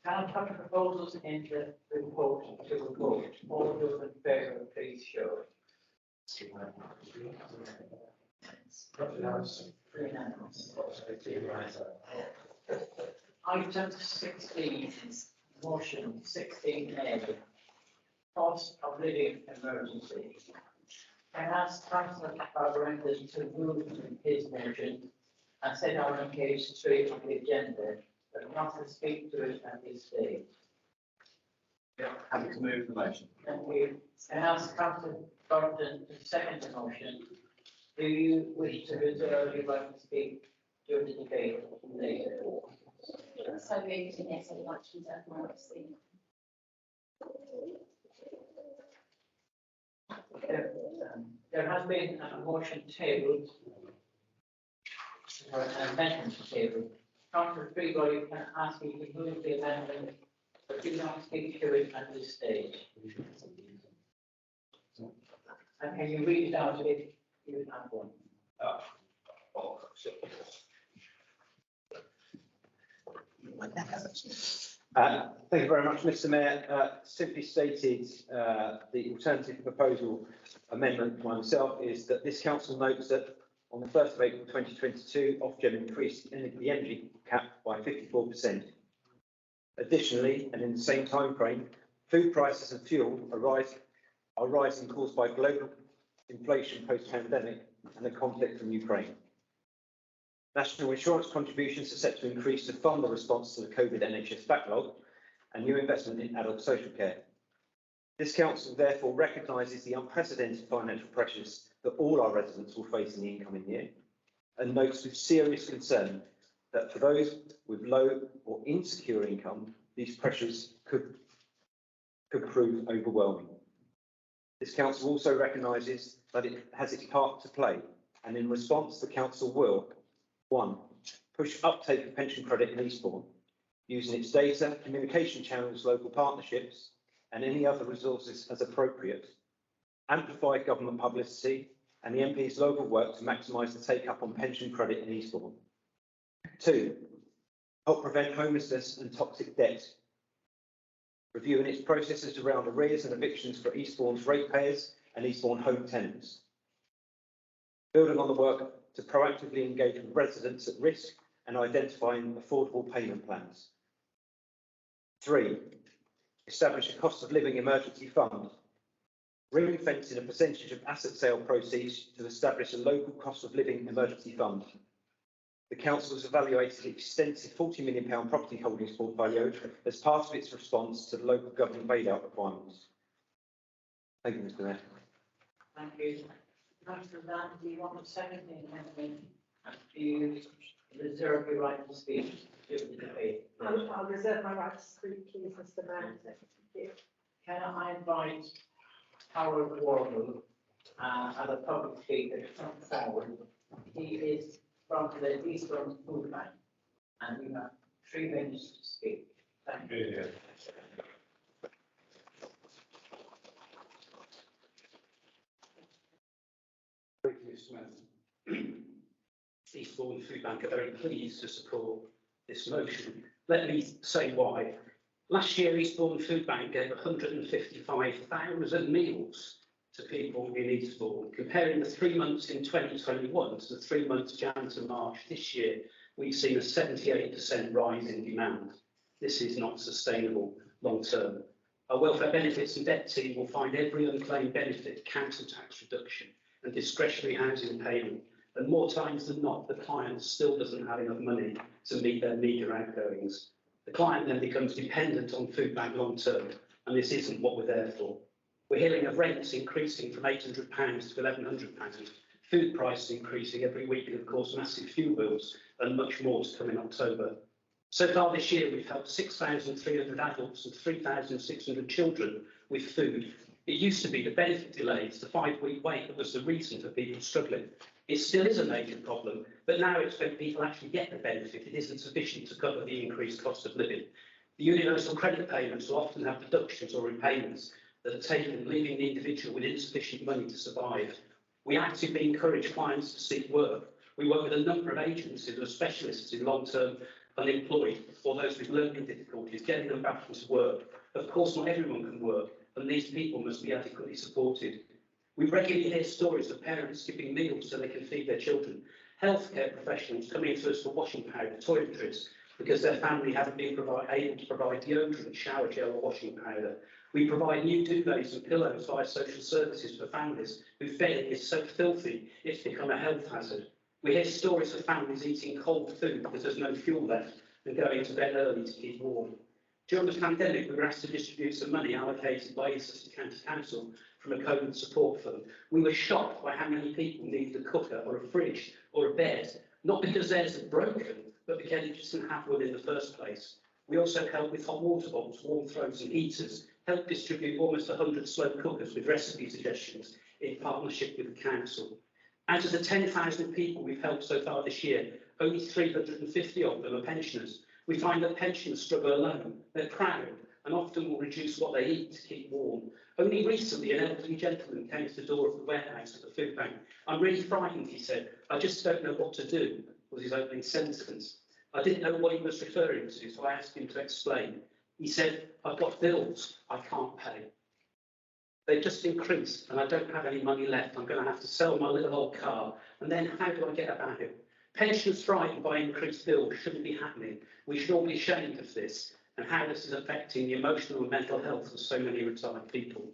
Can I put proposals in the report to the vote? All those in favour, please show. Item 16, motion 16A, cost of living emergency. I ask Councillor Brendan to move his motion and set out on page 3 of the agenda, but not to speak to it at this stage. Yeah, happy to move the motion. Thank you. I ask Councillor Brendan to second the motion. Do you wish to reserve your right to speak during the debate later? So moved, and yes, I would like to reserve my right to speak. There has been a motion tabled, or an amendment tabled. Councillor Freebody can ask you to move the amendment, but do not speak to it at this stage. And can you read it out if you have one? Thank you very much, Mr. Mayor. Simply stated, the alternative proposal amendment by myself is that this council notes that on the 1st of April 2022, Ofgem increased the energy cap by 54%. Additionally, and in the same time frame, food prices and fuel are rising caused by global inflation post-pandemic and the conflict from Ukraine. National insurance contributions are set to increase to fund the response to the COVID NHS backlog and new investment in adult social care. This council therefore recognises the unprecedented financial pressures that all our residents will face in the incoming year and notes with serious concern that for those with low or insecure income, these pressures could prove overwhelming. This council also recognises that it has its part to play, and in response the council will: 1. Push uptake of pension credit in Eastbourne, using its data, communication channels, local partnerships and any other resources as appropriate. Amplify government publicity and the MP's local work to maximise the take-up on pension credit in Eastbourne. 2. Help prevent homelessness and toxic debt, reviewing its processes around arrears and evictions for Eastbourne's ratepayers and Eastbourne home tenants. Building on the work to proactively engage with residents at risk and identifying affordable payment plans. 3. Establish a cost of living emergency fund, ring-fencing a percentage of asset sale proceeds to establish a local cost of living emergency fund. The council has evaluated an extensive £40 million property holdings portfolio as part of its response to the local government bailout requirements. Thank you, Mr. Mayor. Thank you. Councillor Dan, do you want to second the amendment? Do you reserve your right to speak during the debate? I'll reserve my right to speak, please, Mr. Mayor. Thank you. Can I invite Howard Warble as a public speaker to come forward? He is from the Eastbourne Food Bank, and you have 3 minutes to speak. Thank you. Thank you, Smith. Eastbourne Food Bank are very pleased to support this motion. Let me say why. Last year, Eastbourne Food Bank gave 155,000 meals to people in Eastbourne. Comparing the 3 months in 2021 to the 3 months Jan to March this year, we've seen a 78% rise in demand. This is not sustainable long term. Our welfare benefits and debt team will find every unclaimed benefit, council tax reduction and discretionary housing payment. And more times than not, the client still doesn't have enough money to meet their meagre outgoings. The client then becomes dependent on Food Bank long term, and this isn't what we're there for. We're hearing of rents increasing from £800 to £1,100, food prices increasing every week, and of course massive fuel bills, and much more to come in October. So far this year, we've helped 6,300 adults and 3,600 children with food. It used to be the benefit delays, the 5-week wait, that was the reason for people struggling. It still is a major problem, but now it's when people actually get the benefit, it isn't sufficient to cover the increased cost of living. The universal credit payments will often have deductions or repayments that are taken, leaving the individual with insufficient money to survive. We actively encourage clients to seek work. We work with a number of agencies who are specialists in long-term unemployed, or those with learning difficulties, getting them back into work. Of course, not everyone can work, and these people must be adequately supported. We regularly hear stories of parents skipping meals so they can feed their children, healthcare professionals coming to us for washing powder, toiletries, because their family haven't been able to provide deodorant, shower gel or washing powder. We provide new duvets and pillows via social services for families whose bedding is so filthy it's become a health hazard. We hear stories of families eating cold food because there's no fuel left and going to bed early to keep warm. During the pandemic, we were asked to distribute some money allocated by Eastbourne County Council from a COVID support fund. We were shocked by how many people needed a cooker or a fridge or a bed, not because theirs are broken, but because it just didn't have one in the first place. We also helped with hot water bottles, warm throats and heaters, helped distribute almost 100 slow cookers with recipe suggestions in partnership with the council. Out of the 10,000 people we've helped so far this year, only 350 of them are pensioners. We find that pensioners struggle alone. They're proud and often will reduce what they eat to keep warm. Only recently, an elderly gentleman came to the door of the warehouse at the food bank. "I'm really frightened," he said. "I just don't know what to do," was his opening sentence. I didn't know what he was referring to, so I asked him to explain. He said, "I've got bills I can't pay. They've just increased and I don't have any money left. I'm going to have to sell my little old car. And then how do I get about it?" Pensioners frightened by increased bills shouldn't be happening. We should all be ashamed of this and how this is affecting the emotional and mental health of so many retired people.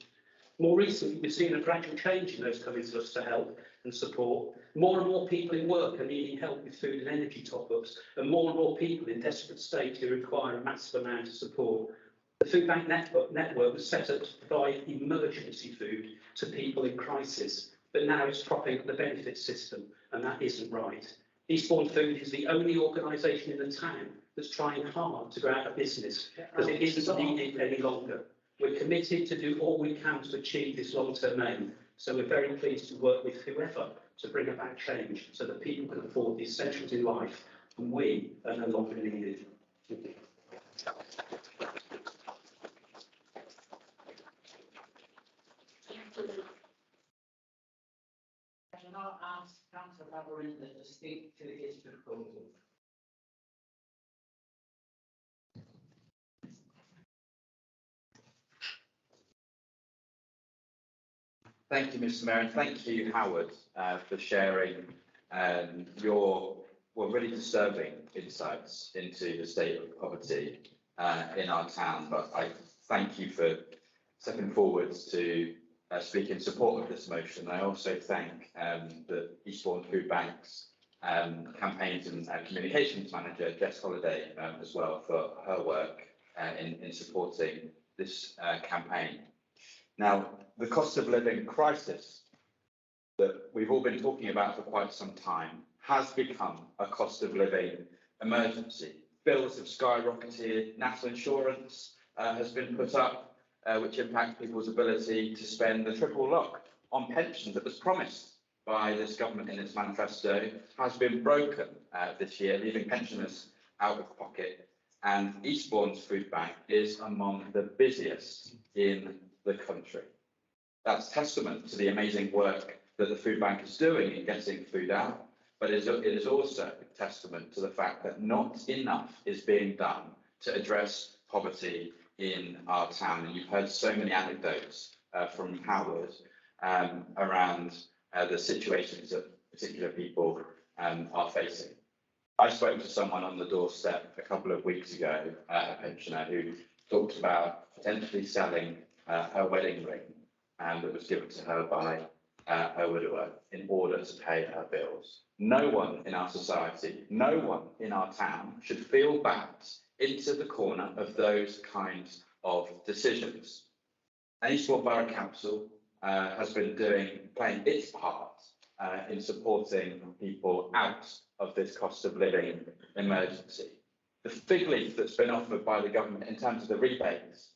More recently, we've seen a gradual change in those coming to us to help and support. More and more people in work are needing help with food and energy top-ups, and more people in desperate state who require a massive amount of support. The Food Bank network was set up to provide emergency food to people in crisis, but now it's propping up the benefits system, and that isn't right. Eastbourne Food is the only organisation in the town that's trying hard to go out of business because it isn't needed any longer. We're committed to do all we can to achieve this long-term aim, so we're very pleased to work with whoever to bring about change so that people can afford the essentials in life and we are no longer needed. Thank you. Can I ask Councillor Labyrinth to speak to his proposal? Thank you, Mr. Mayor, and thank you, Howard, for sharing your really disturbing insights into the state of poverty in our town. But I thank you for stepping forward to speak in support of this motion. I also thank the Eastbourne Food Bank's campaigns and communications manager, Jess Holliday, as well for her work in supporting this campaign. Now, the cost of living crisis that we've all been talking about for quite some time has become a cost of living emergency. Bills have skyrocketed, national insurance has been put up, which impacts people's ability to spend. The triple lock on pensions that was promised by this government in its manifesto has been broken this year, leaving pensioners out of pocket. And Eastbourne's food bank is among the busiest in the country. That's testament to the amazing work that the food bank is doing in getting food out, but it is also testament to the fact that not enough is being done to address poverty in our town. And you've heard so many anecdotes from Howard around the situations that particular people are facing. I spoke to someone on the doorstep a couple of weeks ago, a pensioner, who talked about potentially selling her wedding ring that was given to her by her widower in order to pay her bills. No one in our society, no one in our town should feel backed into the corner of those kinds of decisions. And Eastbourne Borough Council has been playing its part in supporting people out of this cost of living emergency. The fig leaf that's been offered by the government in terms of the rebates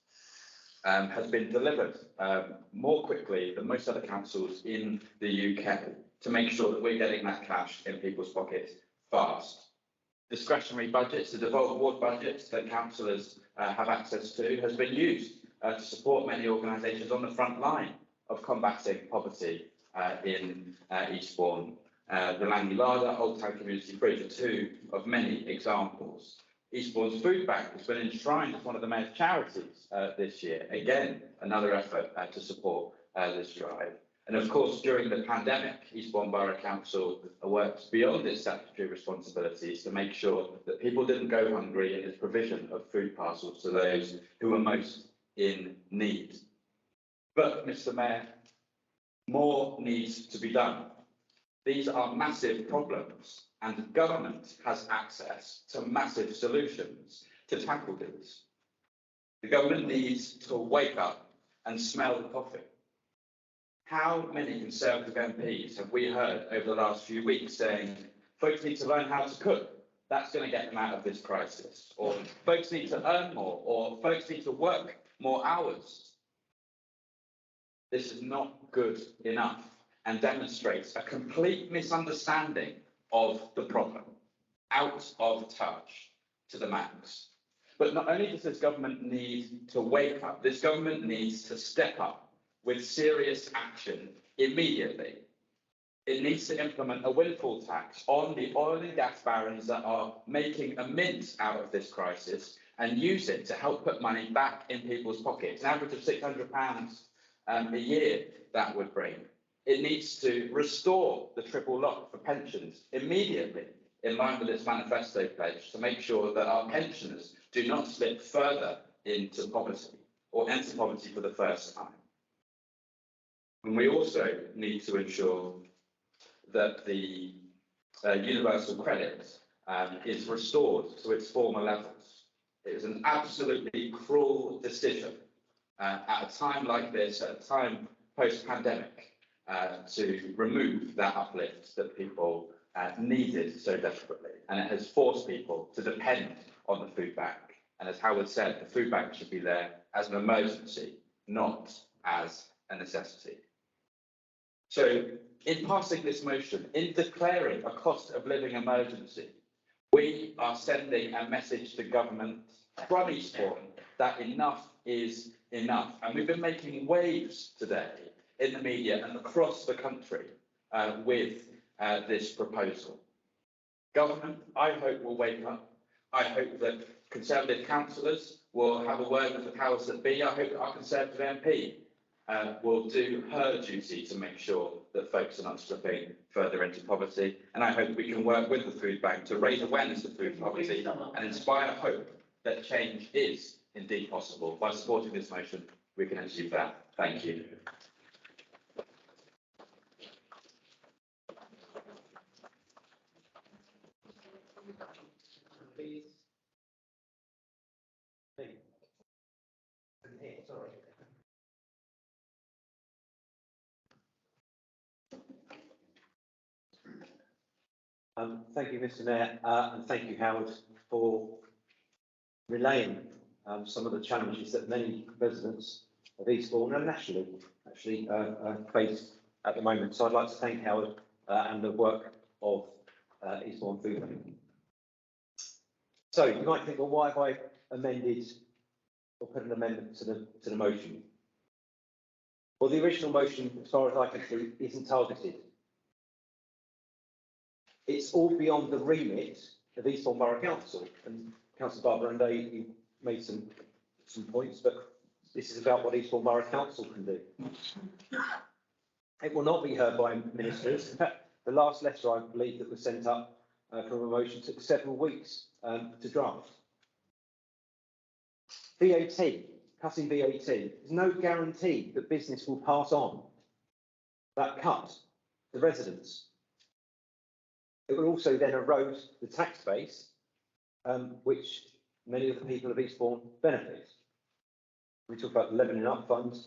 has been delivered more quickly than most other councils in the UK to make sure that we're getting that cash in people's pockets fast. Discretionary budgets, the devolved ward budgets that councillors have access to, has been used to support many organisations on the front line of combating poverty in Eastbourne. The Langley Larder, Old Town Community Bridge are two of many examples. Eastbourne's Food Bank has been enshrined as one of the mayor's charities this year. Again, another effort to support this drive. And of course, during the pandemic, Eastbourne Borough Council worked beyond its statutory responsibilities to make sure that people didn't go hungry in its provision of food parcels to those who were most in need. But, Mr. Mayor, more needs to be done. These are massive problems, and government has access to massive solutions to tackle these. The government needs to wake up and smell the coffee. How many Conservative MPs have we heard over the last few weeks saying, folks need to learn how to cook, that's going to get them out of this crisis, or folks need to earn more, or folks need to work more hours? This is not good enough and demonstrates a complete misunderstanding of the problem, out of touch to the max. But not only does this government need to wake up, this government needs to step up with serious action immediately. It needs to implement a windfall tax on the oil and gas barons that are making a mint out of this crisis and use it to help put money back in people's pockets, an average of £600 a year that would bring. It needs to restore the triple lock for pensions immediately, in line with its manifesto pledge, to make sure that our pensioners do not slip further into poverty or enter poverty for the first time. And we also need to ensure that the universal credit is restored to its former levels. It was an absolutely cruel decision at a time like this, at a time post-pandemic, to remove that uplift that people needed so desperately. And it has forced people to depend on the food bank. And as Howard said, the food bank should be there as an emergency, not as a necessity. So in passing this motion, in declaring a cost of living emergency, we are sending a message to government from Eastbourne that enough is enough. And we've been making waves today in the media and across the country with this proposal. Government, I hope, will wake up. I hope that Conservative councillors will have a word with the powers that be. I hope that our Conservative MP will do her duty to make sure that folks are not slipping further into poverty. And I hope we can work with the food bank to raise awareness of food poverty and inspire hope that change is indeed possible. By supporting this motion, we can achieve that. Thank you. Please. Sorry. Thank you, Mr. Mayor, and thank you, Howard, for relaying some of the challenges that many residents of Eastbourne and nationally actually face at the moment. So I'd like to thank Howard and the work of Eastbourne Food Bank. So you might think, well, why have I amended or put an amendment to the motion? Well, the original motion, as far as I can see, isn't targeted. It's all beyond the remit of Eastbourne Borough Council. And Councillor Barbara and you made some points, but this is about what Eastbourne Borough Council can do. It will not be heard by ministers. The last letter, I believe, that was sent up from a motion took several weeks to draft. VAT, cutting VAT. There's no guarantee that business will pass on that cut to residents. It will also then erode the tax base, which many of the people of Eastbourne benefit. We talk about the Levelling Up Fund,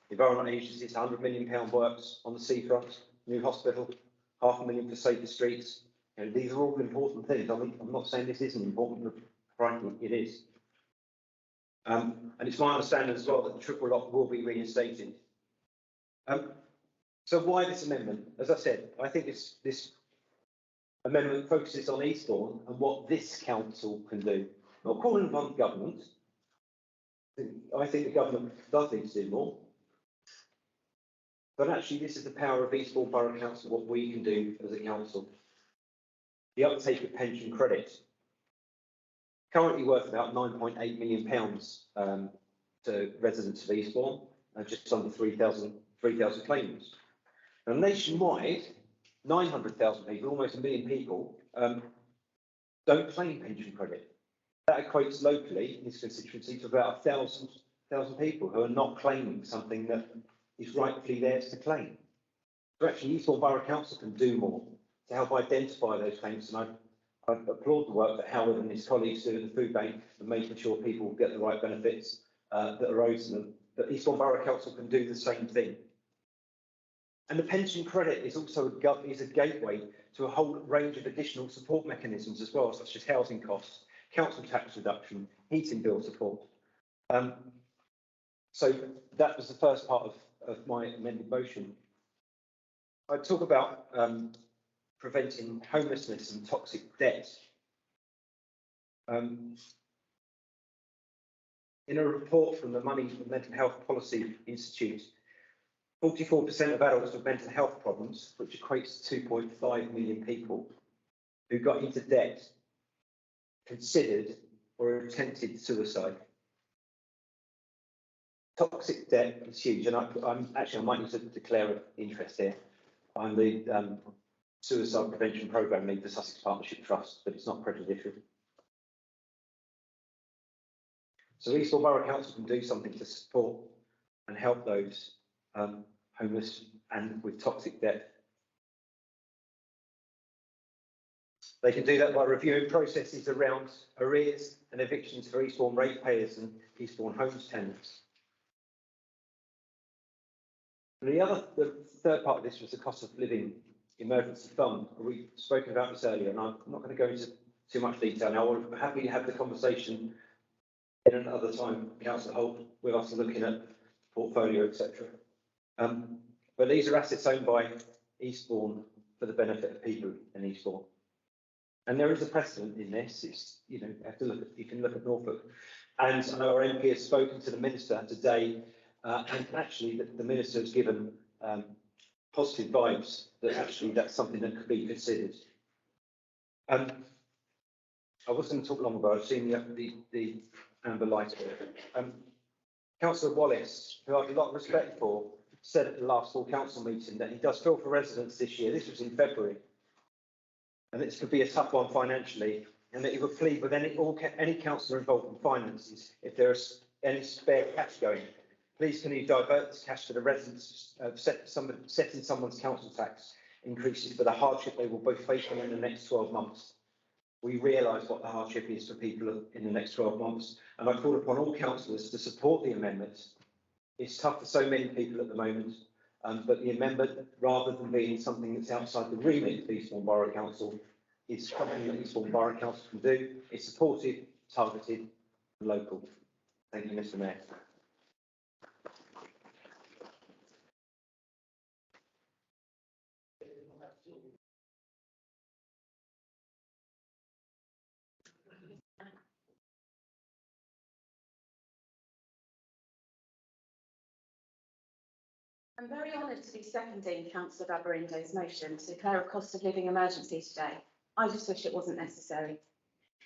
environmental agencies, £100 million works on the seafront, new hospital, £500,000 for safer streets. You know, these are all important things. I'm not saying this isn't important, but frankly, it is. And it's my understanding as well that the triple lock will be reinstated. So why this amendment? As I said, I think this amendment focuses on Eastbourne and what this council can do. Not calling upon government. I think the government does need to do more. But actually, this is the power of Eastbourne Borough Council, what we can do as a council. The uptake of pension credit. currently worth about £9.8 million to residents of Eastbourne, and just under 3,000 claimants. Now, nationwide, 900,000 people, almost a million people, don't claim pension credit. That equates locally in this constituency to about 1,000 people who are not claiming something that is rightfully theirs to claim. So actually, Eastbourne Borough Council can do more to help identify those claims, and I applaud the work that Howard and his colleagues do in the food bank and making sure people get the right benefits that are owed to them. But Eastbourne Borough Council can do the same thing. And the pension credit is also a gateway to a whole range of additional support mechanisms as well, such as housing costs, council tax reduction, heating bill support. So that was the first part of my amended motion. I talk about preventing homelessness and toxic debt. In a report from the Money and Mental Health Policy Institute, 44% of adults with mental health problems, which equates to 2.5 million people who got into debt, considered or attempted suicide. Toxic debt is huge, and I might need to declare an interest here. I'm the Suicide Prevention Programme lead for Sussex Partnership Trust, but it's not prejudicial. So Eastbourne Borough Council can do something to support and help those homeless and with toxic debt. They can do that by reviewing processes around arrears and evictions for Eastbourne ratepayers and Eastbourne homes tenants. And the third part of this was the cost of living emergency fund. We've spoken about this earlier, and I'm not going to go into too much detail now. I'm happy to have the conversation in another time, Councillor Holt, with us looking at portfolio, etc. But these are assets owned by Eastbourne for the benefit of people in Eastbourne. And there is a precedent in this. It's, you can look at Norfolk. And I know our MP has spoken to the Minister today, and actually the Minister has given positive vibes that actually that's something that could be considered. I wasn't going to talk long ago. I've seen the amber light. Councillor Wallace, who I have a lot of respect for, said at the last full council meeting that he does feel for residents this year. This was in February, and this could be a tough one financially, and that he would plead with any councillor involved in finances, if there is any spare cash going, please can you divert this cash to the residents, setting someone's council tax increases for the hardship they will both face in the next 12 months. We realise what the hardship is for people in the next 12 months, and I call upon all councillors to support the amendment. It's tough for so many people at the moment, but the amendment, rather than being something that's outside the remit of Eastbourne Borough Council, is something that Eastbourne Borough Council can do. It's supportive, targeted, and local. Thank you, Mr. Mayor. I'm very honoured to be seconding Councillor Babarindo's motion to declare a cost of living emergency today. I just wish it wasn't necessary.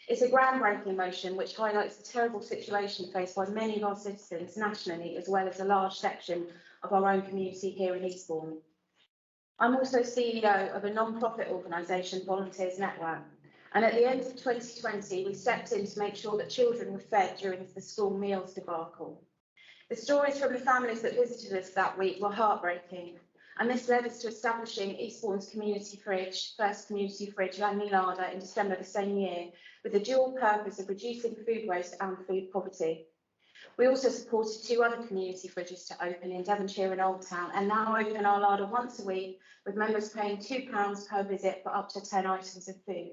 It's a groundbreaking motion which highlights the terrible situation faced by many of our citizens nationally, as well as a large section of our own community here in Eastbourne. I'm also CEO of a non-profit organisation, Volunteers Network, and at the end of 2020 we stepped in to make sure that children were fed during the school meals debacle. The stories from the families that visited us that week were heartbreaking, and this led us to establishing Eastbourne's community fridge, first community fridge, Langley Larder, in December the same year, with the dual purpose of reducing food waste and food poverty. We also supported 2 other community fridges to open in Devonshire and Old Town, and now open our larder once a week, with members paying £2 per visit for up to 10 items of food.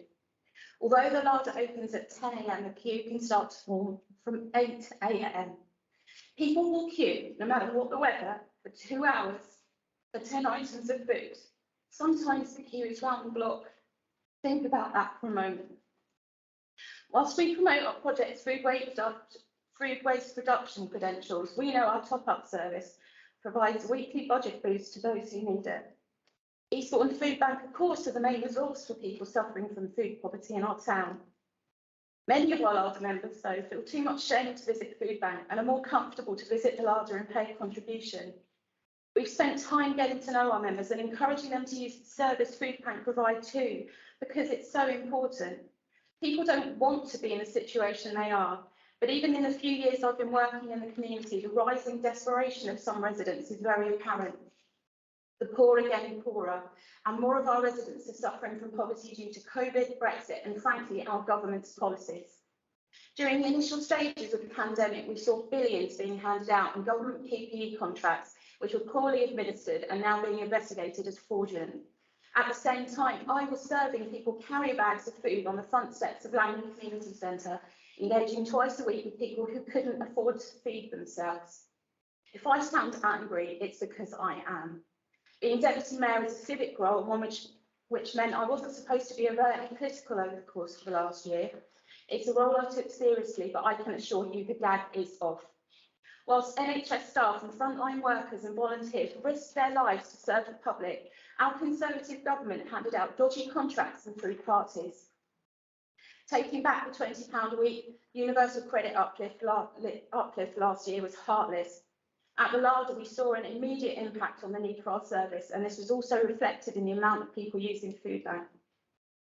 Although the larder opens at 10 AM, the queue can start to form from 8 AM. People will queue, no matter what the weather, for 2 hours for 10 items of food. Sometimes the queue is round the block. Think about that for a moment. Whilst we promote our project's food waste reduction credentials, we know our top-up service provides weekly budget boosts to those who need it. Eastbourne Food Bank, of course, are the main resource for people suffering from food poverty in our town. Many of our larder members, though, feel too much shame to visit the food bank and are more comfortable to visit the larder and pay a contribution. We've spent time getting to know our members and encouraging them to use the service food bank provide too, because it's so important. People don't want to be in the situation they are, but even in the few years I've been working in the community, the rising desperation of some residents is very apparent. The poor are getting poorer, and more of our residents are suffering from poverty due to COVID, Brexit, and frankly, our government's policies. During the initial stages of the pandemic, we saw billions being handed out in government PPE contracts, which were poorly administered and now being investigated as fraudulent. At the same time, I was serving people carrier bags of food on the front steps of Langley Community Centre, engaging twice a week with people who couldn't afford to feed themselves. If I sound angry, it's because I am. Being deputy mayor is a civic role, one which meant I wasn't supposed to be overtly political over the course of the last year. It's a role I took seriously, but I can assure you the gag is off. Whilst NHS staff and frontline workers and volunteers risked their lives to serve the public, our Conservative government handed out dodgy contracts and threw parties. Taking back the £20 a week universal credit uplift last year was heartless. At the larder, we saw an immediate impact on the need for our service, and this was also reflected in the amount of people using food bank.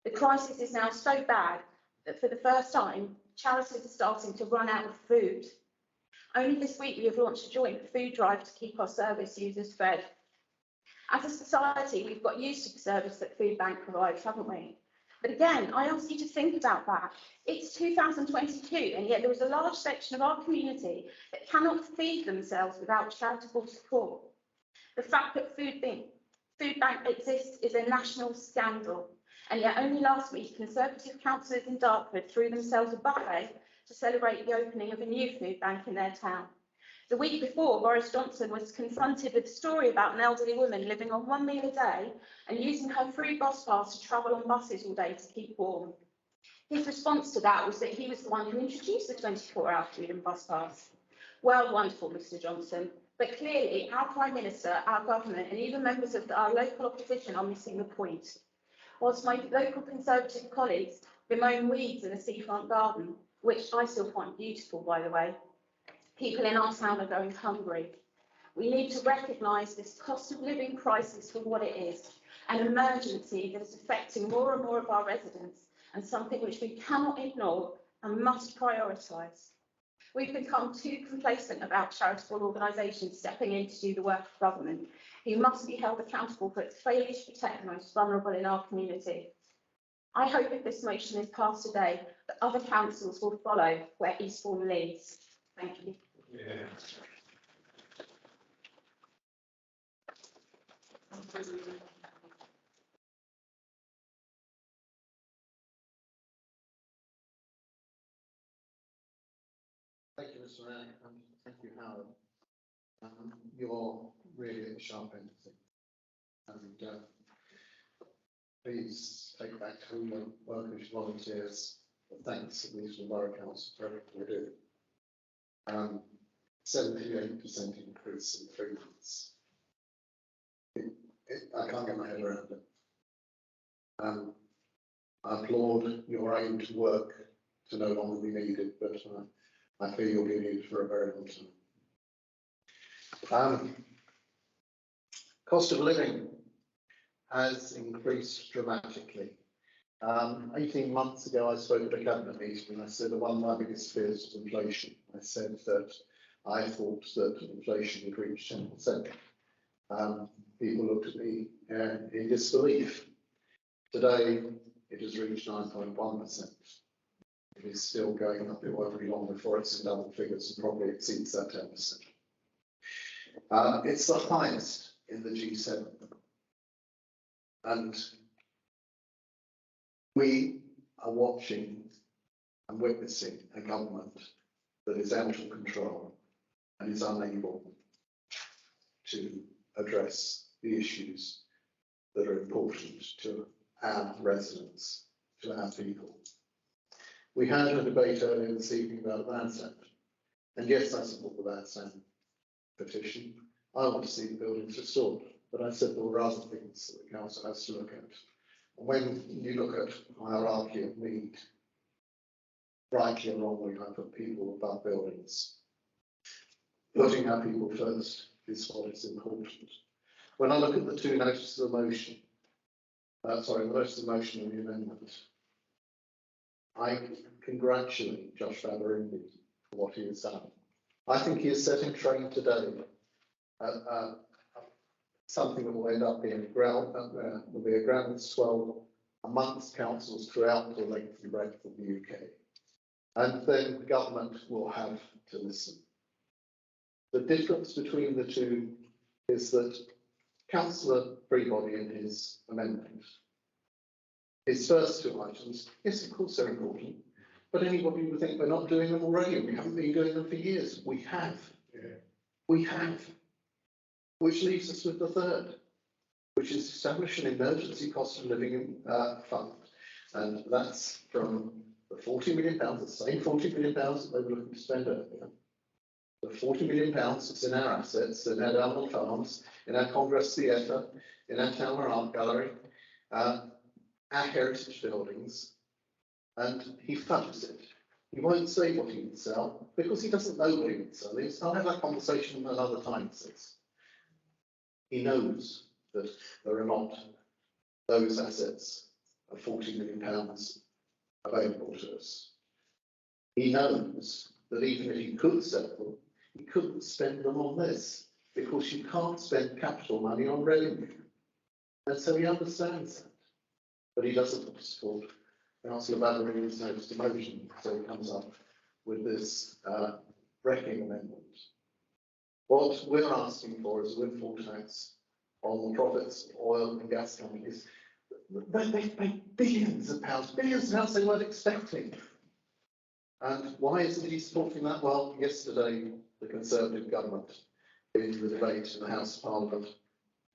The crisis is now so bad that for the first time, charities are starting to run out of food. Only this week, we have launched a joint food drive to keep our service users fed. As a society, we've got used to the service that Food Bank provides, haven't we? But again, I ask you to think about that. It's 2022, and yet there is a large section of our community that cannot feed themselves without charitable support. The fact that Food Bank exists is a national scandal, and yet only last week, Conservative councillors in Dartford threw themselves a buffet to celebrate the opening of a new food bank in their town. The week before, Boris Johnson was confronted with a story about an elderly woman living on one meal a day and using her free bus pass to travel on buses all day to keep warm. His response to that was that he was the one who introduced the 24-hour food and bus pass. Well, wonderful, Mr Johnson, but clearly our Prime Minister, our government and even members of our local opposition are missing the point. Whilst my local Conservative colleagues bemoan weeds in a seafront garden, which I still find beautiful, by the way, people in our town are going hungry. We need to recognise this cost of living crisis for what it is, an emergency that is affecting more and more of our residents and something which we cannot ignore and must prioritise. We've become too complacent about charitable organisations stepping in to do the work of government, who must be held accountable for its failure to protect the most vulnerable in our community. I hope if this motion is passed today, that other councils will follow where Eastbourne leads. Thank you. Yeah. Thank you, Mr. Mayor, and thank you, Howard. You're really at the sharp end of things. And please take back to all the workers, volunteers, the thanks to the Eastbourne Borough Council for everything we do. 78% increase in 3 months. I can't get my head around it. I applaud your aim to work to no longer be needed, but I feel you'll be needed for a very long time. Cost of living has increased dramatically. 18 months ago, I spoke at a cabinet meeting and I said that one of my biggest fears was inflation. I said that I thought that inflation would reach 10%. People looked at me in disbelief. Today, it has reached 9.1%. It is still going up. It won't be long before it's in double figures and probably exceeds that 10%. It's the highest in the G7. And we are watching and witnessing a government that is out of control and is unable to address the issues that are important to our residents, to our people. We had a debate earlier this evening about the bandstand, and yes, I support the bandstand petition. I want to see the buildings restored, but I said there were other things that the council has to look at. When you look at hierarchy of need, rightly or wrongly, I put people above buildings. Putting our people first is what is important. When I look at the two notices of motion, the notice of motion and the amendment, I congratulate Josh Faber-Indy for what he has done. I think he is setting train today something that will end up being will be a ground swell amongst councils throughout the length and breadth of the UK. And then the government will have to listen. The difference between the two is that Councillor Freebody in his amendment, his first two items, yes, of course they're important, but anybody would think we're not doing them already. We haven't been doing them for years. We have. Yeah. We have. Which leaves us with the third, which is establish an emergency cost of living fund. And that's from the £40 million, the same £40 million that they were looking to spend earlier. The £40 million that's in our assets, in our Dalmont Farms, in our Congress Theatre, in our Tower Art Gallery, our heritage buildings, and he funds it. He won't say what he would sell because he doesn't know what he would sell. I'll have that conversation another time, says. He knows that there are not those assets of £40 million available to us. He knows that even if he could sell them, he couldn't spend them on this because you can't spend capital money on revenue. And so he understands that. But he doesn't support Councillor Babberin's notice of motion, so he comes up with this wrecking amendment. What we're asking for is a windfall tax on the profits of oil and gas companies. They've paid billions of pounds they weren't expecting. And why isn't he supporting that? Well, yesterday, the Conservative government, in the debate in the House of Parliament,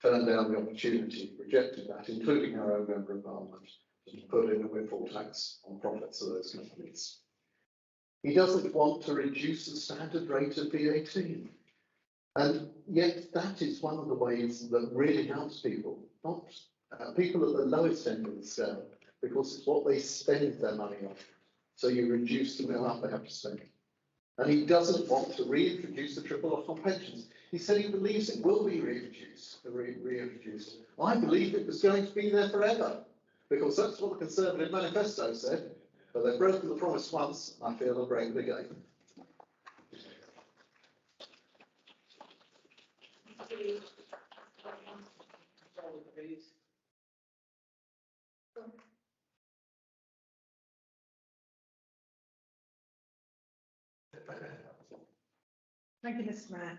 turned down the opportunity, rejected that, including our own Member of Parliament, to put in a windfall tax on profits of those companies. He doesn't want to reduce the standard rate of VAT. And yet that is one of the ways that really helps people, not people at the lowest end of the scale, because it's what they spend their money on. So you reduce the amount they have to spend. And he doesn't want to reintroduce the triple off on pensions. He said he believes it will be reintroduced. I believe it was going to be there forever, because that's what the Conservative manifesto said. But they've broken the promise once, and I feel they'll break it again. Thank you, Mr. Mayor.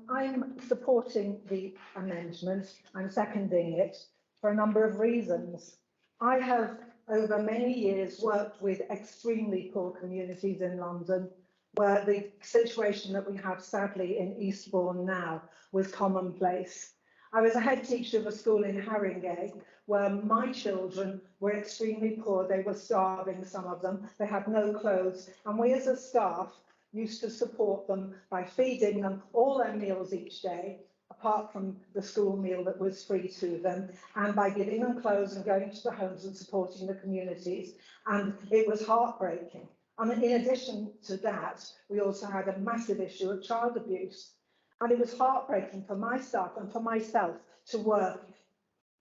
I'm supporting the amendment. I'm seconding it for a number of reasons. I have, over many years, worked with extremely poor communities in London, where the situation that we have, sadly, in Eastbourne now was commonplace. I was a head teacher of a school in Haringey, where my children were extremely poor. They were starving, some of them. They had no clothes. And we as a staff used to support them by feeding them all their meals each day, apart from the school meal that was free to them, and by giving them clothes and going to the homes and supporting the communities. And it was heartbreaking. And in addition to that, we also had a massive issue of child abuse. And it was heartbreaking for my staff and for myself to work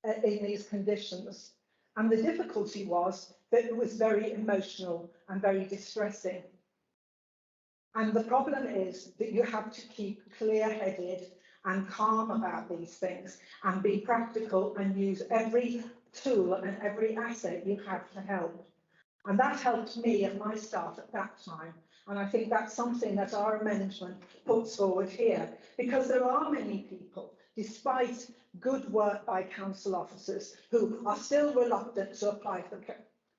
in these conditions. And the difficulty was that it was very emotional and very distressing. And the problem is that you have to keep clear-headed and calm about these things and be practical and use every tool and every asset you have to help. And that helped me and my staff at that time. And I think that's something that our amendment puts forward here, because there are many people, despite good work by council officers, who are still reluctant to apply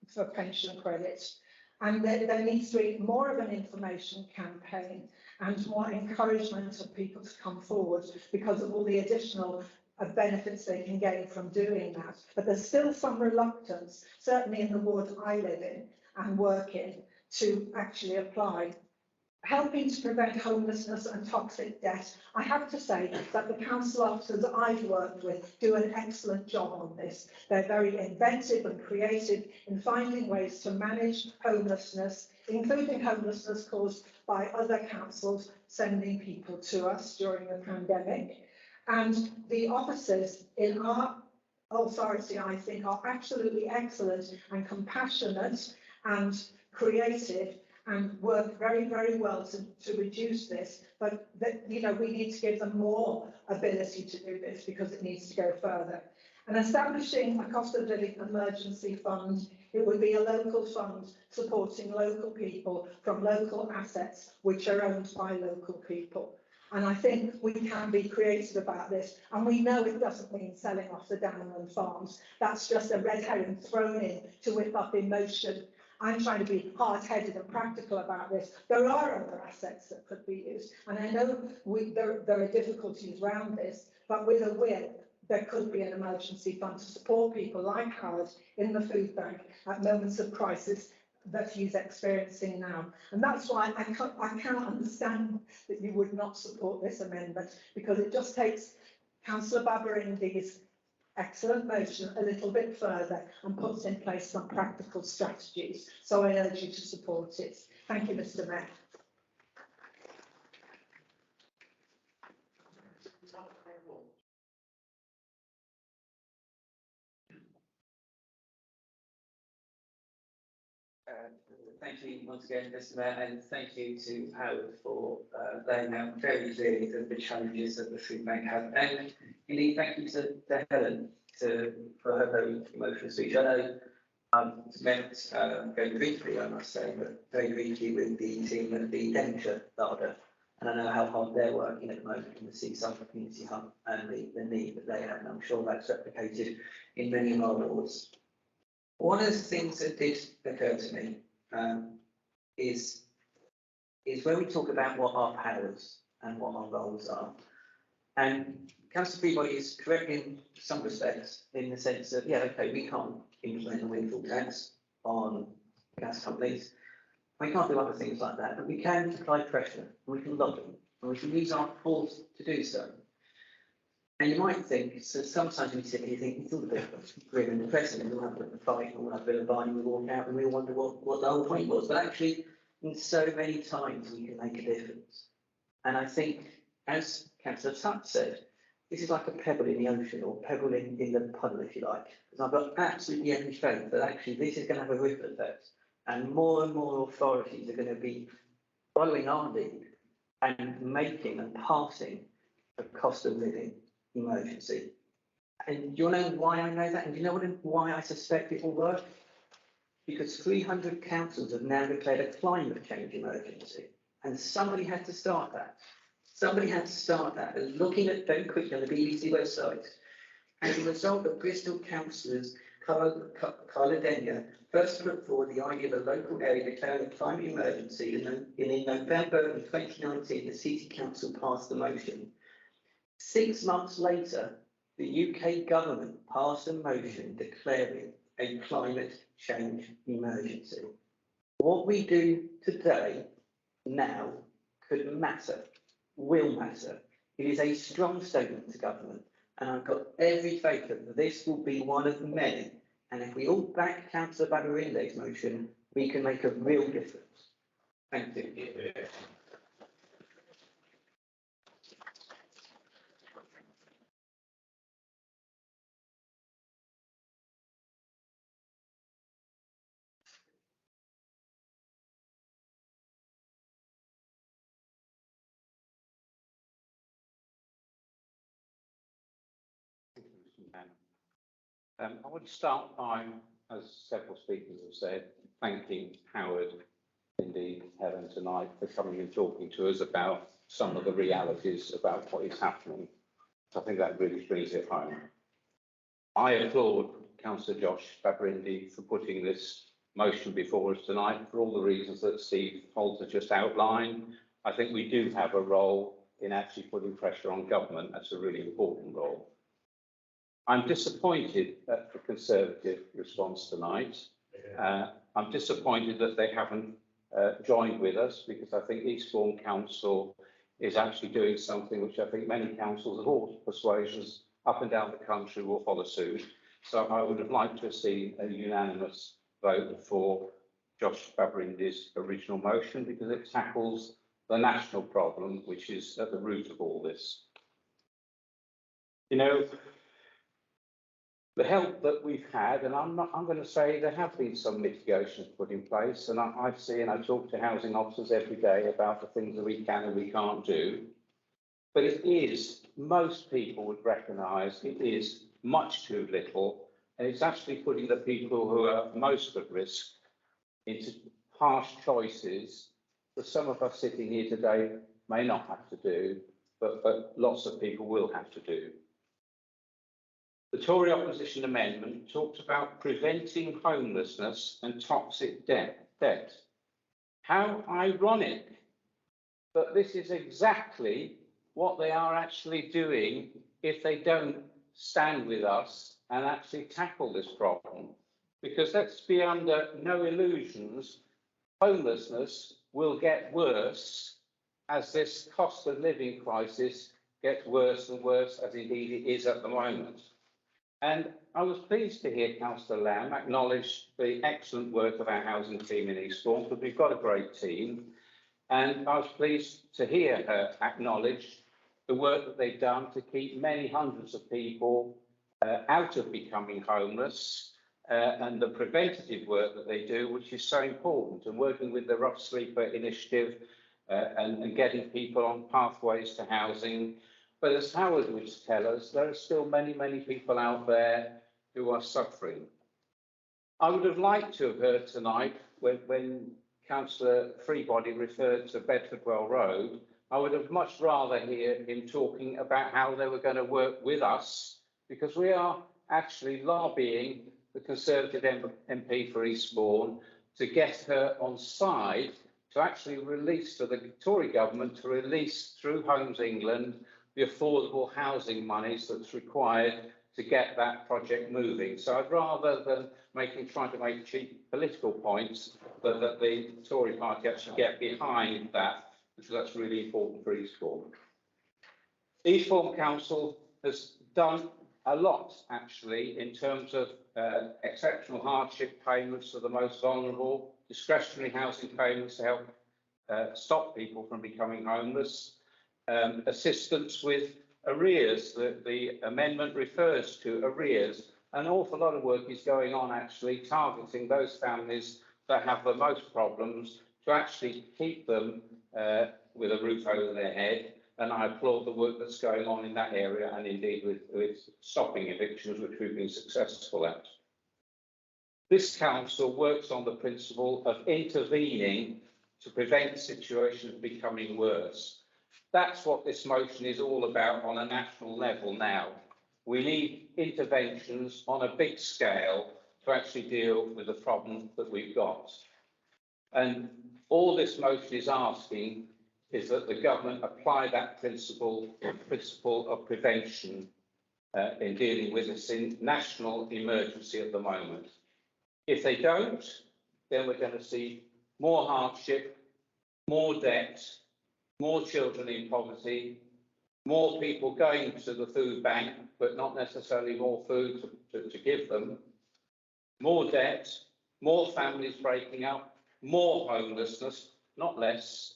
for pension credit. And there needs to be more of an information campaign and more encouragement of people to come forward because of all the additional benefits they can gain from doing that. But there's still some reluctance, certainly in the ward I live in and work in, to actually apply. Helping to prevent homelessness and toxic debt, I have to say that the council officers I've worked with do an excellent job on this. They're very inventive and creative in finding ways to manage homelessness including homelessness caused by other councils sending people to us during the pandemic. And the officers in our authority, I think, are absolutely excellent and compassionate and creative and work very, very well to reduce this. But that, you know, we need to give them more ability to do this because it needs to go further. And establishing a cost of living emergency fund, it would be a local fund supporting local people from local assets which are owned by local people. And I think we can be creative about this. And we know it doesn't mean selling off the downland farms. That's just a red herring thrown in to whip up emotion. I'm trying to be hard-headed and practical about this. There are other assets that could be used. And I know there are difficulties around this, but with a will, there could be an emergency fund to support people like Howard in the food bank at moments of crisis that he's experiencing now. And that's why I cannot understand that you would not support this amendment, because it just takes Councillor Babarindi's excellent motion a little bit further and puts in place some practical strategies. So I urge you to support it. Thank you, Mr. Mayor. Thank you once again, Mr. Mayor, and thank you to Howard for laying out very clearly the challenges that the food bank has. And indeed, thank you to Helen for her very emotional speech. I know met very briefly, I must say, but very briefly with the team at the Devonshire Larder. And I know how hard they're working at the moment in the Seaside Community Hub and the need that they have, and I'm sure that's replicated in many of our wards. One of the things that did occur to me is when we talk about what our powers and what our roles are. And Councillor Peabody is correct in some respects, in the sense that, yeah, okay, we can't implement a windfall tax on gas companies. We can't do other things like that, but we can apply pressure, and we can lobby, and we can use our force to do so. And you might think, so sometimes we sit here thinking, it's all a bit grim and depressing, and we'll have a bit of a fight, and we'll have a bit of buying, we walk out, and we'll wonder what the whole point was. But actually, in so many times, we can make a difference. And I think, as Councillor Tutt said, this is like a pebble in the ocean, or pebble in the puddle, if you like. Because I've got absolutely every faith that actually this is going to have a ripple effect. And more authorities are going to be following our lead and making and passing a cost of living emergency. And do you know why I know that? And do you know why I suspect it will work? Because 300 councils have now declared a climate change emergency. And somebody had to start that. Somebody had to start that. And looking at very quickly on the BBC website, as a result of Bristol councillors Carla Denyer first put forward the idea of a local area declaring a climate emergency, and in November of 2019, the City Council passed the motion. 6 months later, the UK government passed a motion declaring a climate change emergency. What we do today, now, could matter, will matter. It is a strong statement to government, and I've got every faith that this will be one of many. And if we all back Councillor Babarinde's motion, we can make a real difference. Thank you. I would start by, as several speakers have said, thanking Howard, indeed Helen tonight, for coming and talking to us about some of the realities about what is happening. I think that really brings it home. I applaud Councillor Josh Babarindi for putting this motion before us tonight for all the reasons that Steve Holt has just outlined. I think we do have a role in actually putting pressure on government. That's a really important role. I'm disappointed at the Conservative response tonight. I'm disappointed that they haven't joined with us, because I think Eastbourne Council is actually doing something which I think many councils of all persuasions up and down the country will follow suit. So I would have liked to have seen a unanimous vote for Josh Babrindi's original motion because it tackles the national problem, which is at the root of all this. You know, the help that we've had, and I'm going to say there have been some mitigations put in place, and I see and I talk to housing officers every day about the things that we can and we can't do. But it is, most people would recognise it is much too little, and it's actually putting the people who are most at risk into harsh choices that some of us sitting here today may not have to do, but lots of people will have to do. The Tory opposition amendment talks about preventing homelessness and toxic debt. How ironic that this is exactly what they are actually doing if they don't stand with us and actually tackle this problem. Because let's be under no illusions, homelessness will get worse as this cost of living crisis gets worse and worse, as indeed it is at the moment. And I was pleased to hear Councillor Lamb acknowledge the excellent work of our housing team in Eastbourne, because we've got a great team. And I was pleased to hear her acknowledge the work that they've done to keep many hundreds of people out of becoming homeless, and the preventative work that they do, which is so important, and working with the Rough Sleeper initiative and getting people on pathways to housing. But as Howard would tell us, there are still many, many people out there who are suffering. I would have liked to have heard tonight when Councillor Freebody referred to Bedfordwell Road, I would have much rather hear him talking about how they were going to work with us, because we are actually lobbying the Conservative MP for Eastbourne to get her on side to actually release to the Tory government to release through Homes England the affordable housing monies that's required to get that project moving. So I'd rather than trying to make cheap political points, that the Tory party actually get behind that, because that's really important for Eastbourne. Eastbourne Council has done a lot actually in terms of exceptional hardship payments for the most vulnerable, discretionary housing payments to help stop people from becoming homeless, assistance with arrears. The amendment refers to arrears. An awful lot of work is going on actually targeting those families that have the most problems to actually keep them with a roof over their head. And I applaud the work that's going on in that area, and indeed with stopping evictions, which we've been successful at. This council works on the principle of intervening to prevent situations becoming worse. That's what this motion is all about on a national level now. We need interventions on a big scale to actually deal with the problem that we've got. And all this motion is asking is that the government apply that principle of prevention in dealing with this national emergency at the moment. If they don't, then we're going to see more hardship, more debt, more children in poverty, more people going to the food bank, but not necessarily more food to give them, more debt, more families breaking up, more homelessness, not less,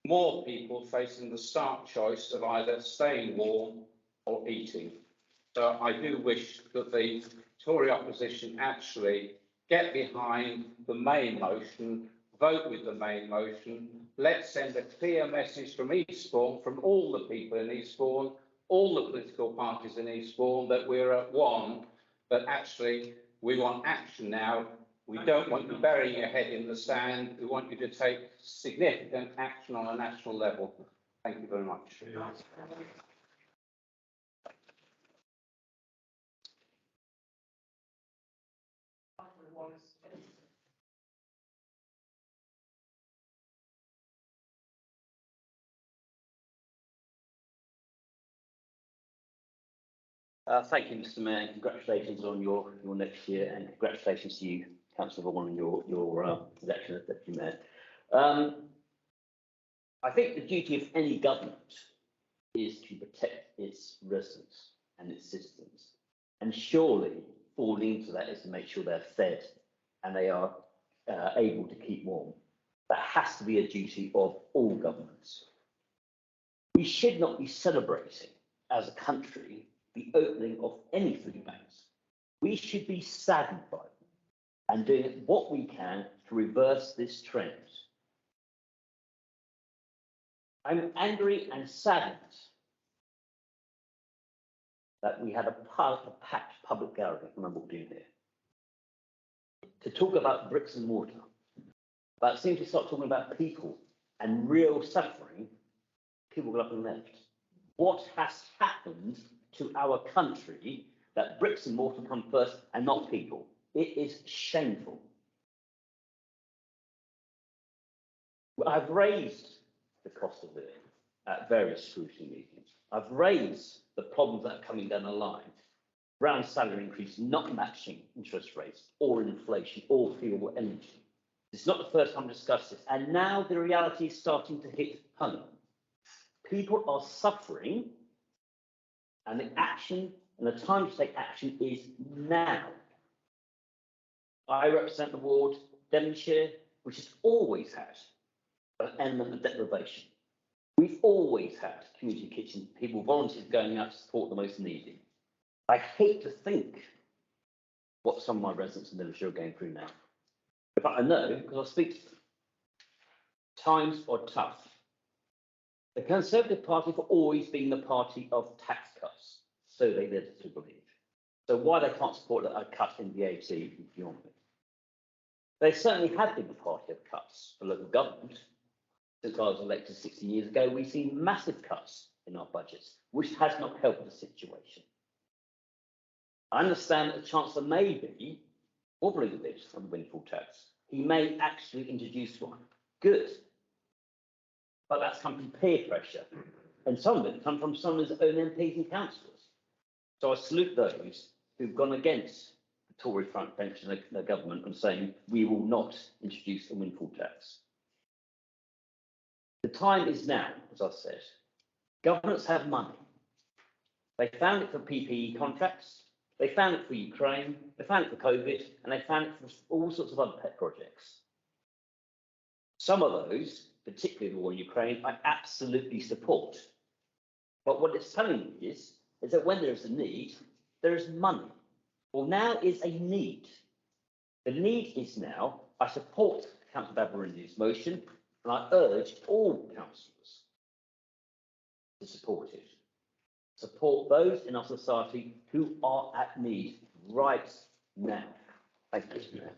more people facing the stark choice of either staying warm or eating. So I do wish that the Tory opposition actually get behind the main motion, vote with the main motion. Let's send a clear message from Eastbourne, from all the people in Eastbourne, all the political parties in Eastbourne, that we're at one, but actually we want action now. We don't want you burying your head in the sand. We want you to take significant action on a national level. Thank you very much. Thank you, Mr. Mayor, and congratulations on your next year, and congratulations to you, Councillor Vaughan, on your election as Deputy Mayor. I think the duty of any government is to protect its residents and its citizens, and surely falling into that is to make sure they're fed and they are able to keep warm. That has to be a duty of all governments. We should not be celebrating as a country the opening of any food banks. We should be saddened by them and doing what we can to reverse this trend. I'm angry and saddened that we had a packed public gallery when I walked in here to talk about bricks and mortar. But as soon as we start talking about people and real suffering, people got up and left. What has happened to our country that bricks and mortar come first and not people? It is shameful. I've raised the cost of living at various scrutiny meetings. I've raised the problems that are coming down the line around salary increase not matching interest rates or inflation or fuel or energy. It's not the first time I've discussed this, and now the reality is starting to hit home. People are suffering, and the action and the time to take action is now. I represent the ward, Devonshire, which has always had an element of deprivation. We've always had community kitchens, people, volunteers going out to support the most needy. I hate to think what some of my residents in Devonshire are going through now. But I know because I speak to them. Times are tough. The Conservative Party have always been the party of tax cuts, so they led us to believe. So why they can't support a cut in VAT beyond me? They certainly have been the party of cuts for local government. Since I was elected 16 years ago, we've seen massive cuts in our budgets, which has not helped the situation. I understand that the Chancellor may be wobbling a bit on the windfall tax. He may actually introduce one. Good. But that's come from peer pressure. And some of it come from some of his own MPs and councillors. So I salute those who've gone against the Tory front bench in the government and saying we will not introduce a windfall tax. The time is now, as I said. Governments have money. They found it for PPE contracts, they found it for Ukraine, they found it for COVID, and they found it for all sorts of other pet projects. Some of those, particularly the war in Ukraine, I absolutely support. But what it's telling me is that when there is a need, there is money. Well, now is a need. The need is now, I support Councillor Babarindi's motion, and I urge all councillors to support it. Support those in our society who are at need right now. Thank you, Mr. Mayor.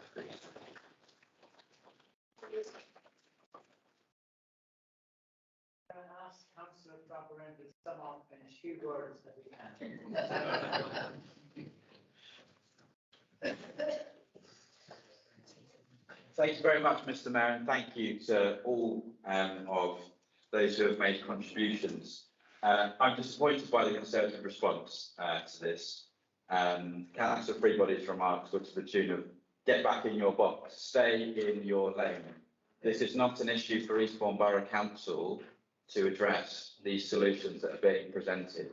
Can I ask Councillor Babarenda to sum up in as few words as we can? Thank you very much, Mr. Mayor, and thank you to all of those who have made contributions. I'm disappointed by the Conservative response to this. Councillor Freebody's remarks were to the tune of get back in your box, stay in your lane. This is not an issue for Eastbourne Borough Council to address these solutions that are being presented.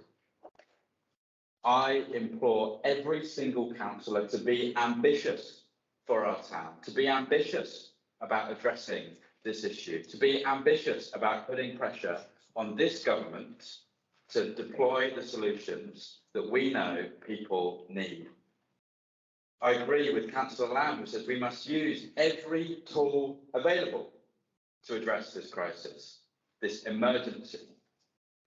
I implore every single councillor to be ambitious for our town, to be ambitious about addressing this issue, to be ambitious about putting pressure on this government to deploy the solutions that we know people need. I agree with Councillor Lamb, who says we must use every tool available to address this crisis, this emergency.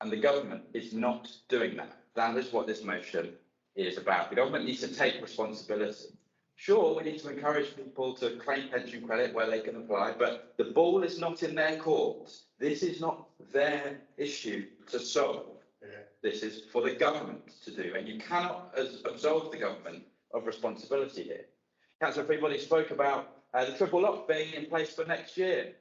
And the government is not doing that. That is what this motion is about. The government needs to take responsibility. Sure, we need to encourage people to claim pension credit where they can apply, but the ball is not in their court. This is not their issue to solve. This is for the government to do, and you cannot absolve the government of responsibility here. Councillor Freebody spoke about the triple lock being in place for next year.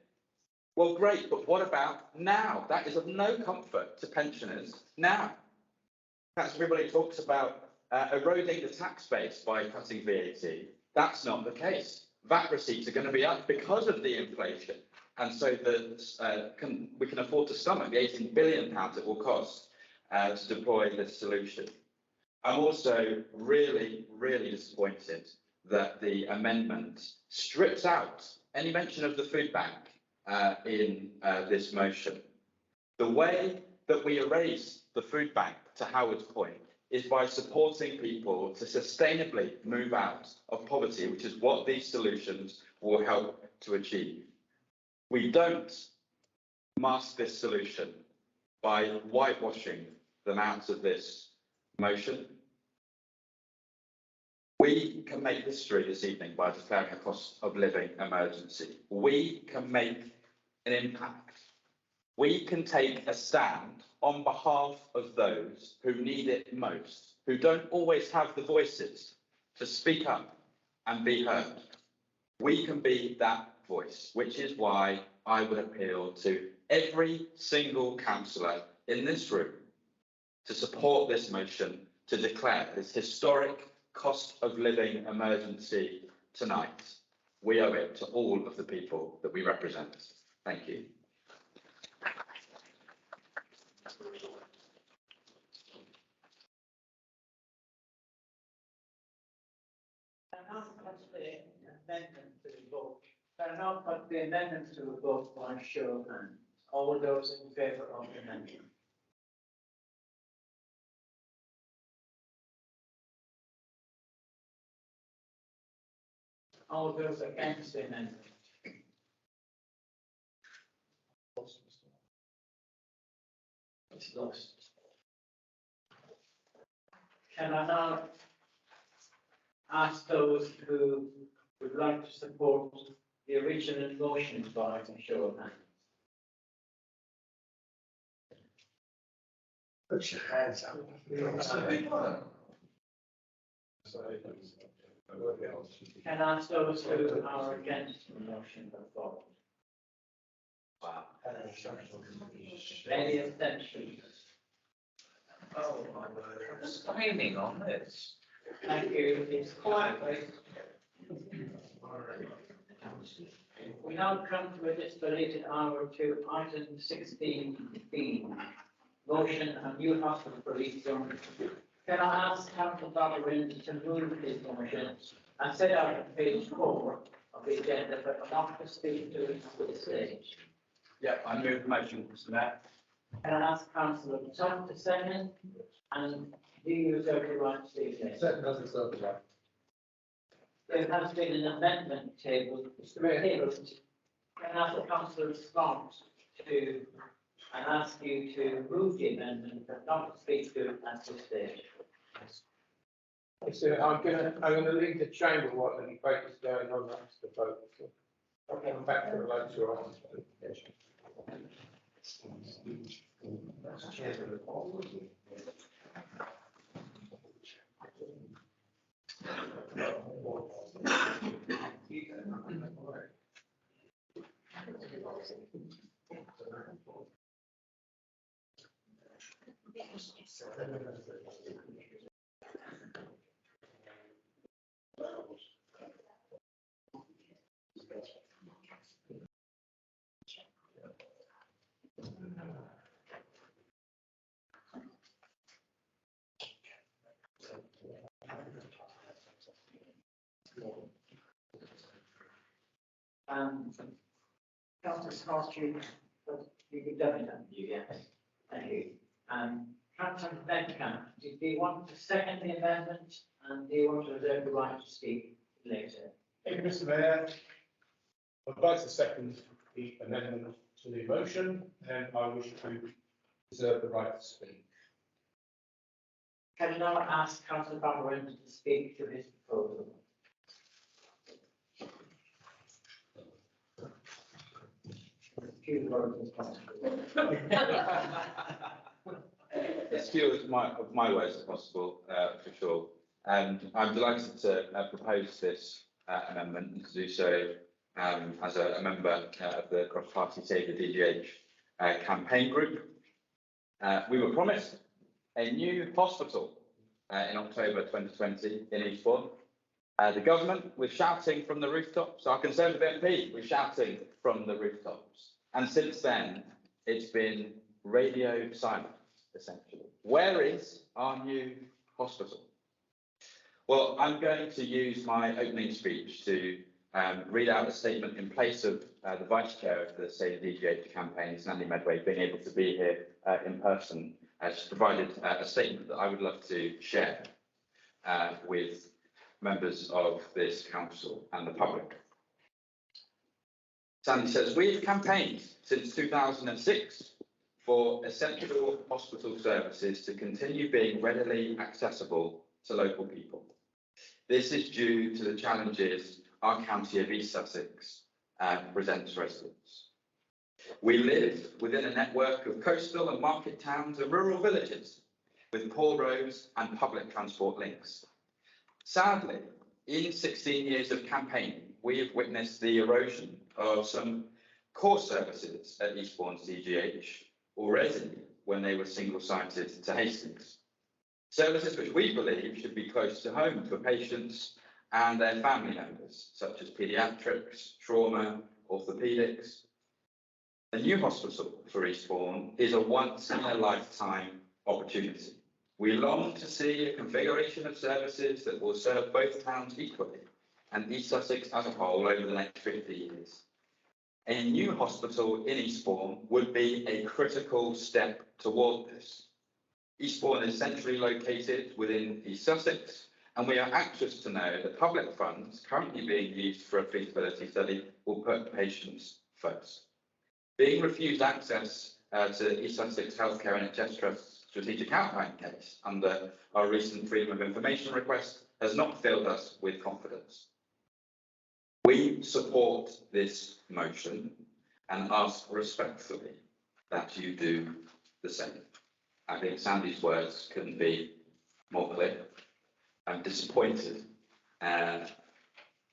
Well, great, but what about now? That is of no comfort to pensioners now. Councillor Freebody talks about eroding the tax base by cutting VAT. That's not the case. VAT receipts are going to be up because of the inflation, and so we can afford to stomach the £18 billion it will cost to deploy this solution. I'm also really, really disappointed that the amendment strips out any mention of the food bank in this motion. The way that we erase the food bank, to Howard's point, is by supporting people to sustainably move out of poverty, which is what these solutions will help to achieve. We don't mask this solution by whitewashing them out of this motion. We can make history this evening by declaring a cost of living emergency. We can make an impact. We can take a stand on behalf of those who need it most, who don't always have the voices to speak up and be heard. We can be that voice, which is why I would appeal to every single councillor in this room to support this motion to declare this historic cost of living emergency tonight. We owe it to all of the people that we represent. Thank you. Amendment to the vote. Can I now put the amendment to the vote by show of hands? All those in favour of the amendment? All those against the amendment? It's lost. Can I now ask those who would like to support the original motion by a show of hands? Put your hands up. Can I ask those who are against the motion to vote? Wow. Any abstentions? Oh, my word, I'm signing on this. Thank you. It's quiet, please. We now come to a disbelated hour to item 16B, motion and new hospital police zone. Can I ask Councillor Ballerin to move this motion and set out on page 4 of the agenda, but not to speak to it at this stage? Yeah, I move the motion, Mr. Mayor. Can I ask Councillor Tom to second? And do you reserve the right to speak? Second doesn't serve the right. There has been an amendment tabled. Can I ask the councillor respond to and ask you to move the amendment but not to speak to it at this stage? So I'm gonna leave the chamber while the debate is going on. That's the vote. So I'll come back to it later on. Councillor Scott, you've done it, haven't you? Yes. Thank you. Councillor Bentham, do you want to second the amendment and do you want to reserve the right to speak later? Thank you, Mr. Mayor. I'd like to second the amendment to the motion, and I wish to reserve the right to speak. Can I now ask Councillor Ballerin to speak to his proposal? As few of my words as possible, for sure. And I'm delighted to propose this amendment and to do so as a member of the cross-party Save the DGH campaign group. We were promised a new hospital in October 2020 in Eastbourne. The government was shouting from the rooftops. Our Conservative MP was shouting from the rooftops. And since then, it's been radio silent, essentially. Where is our new hospital? Well, I'm going to use my opening speech to read out a statement in place of the Vice Chair of the Save the DGH campaign, Sandy Medway, being able to be here in person. She's provided a statement that I would love to share with members of this council and the public. Sandy says, we have campaigned since 2006 for essential hospital services to continue being readily accessible to local people. This is due to the challenges our county of East Sussex presents residents. We live within a network of coastal and market towns and rural villages with poor roads and public transport links. Sadly, in 16 years of campaigning, we have witnessed the erosion of some core services at Eastbourne DGH already when they were single-sited to Hastings. Services which we believe should be close to home for patients and their family members, such as paediatrics, trauma, orthopaedics. A new hospital for Eastbourne is a once-in-a-lifetime opportunity. We long to see a configuration of services that will serve both towns equally and East Sussex as a whole over the next 50 years. A new hospital in Eastbourne would be a critical step toward this. Eastbourne is centrally located within East Sussex, and we are anxious to know that public funds currently being used for a feasibility study will put patients first. Being refused access to East Sussex Healthcare NHS Trust's strategic outline case under our recent Freedom of Information request has not filled us with confidence. We support this motion and ask respectfully that you do the same. I think Sandy's words couldn't be more clear. I'm disappointed that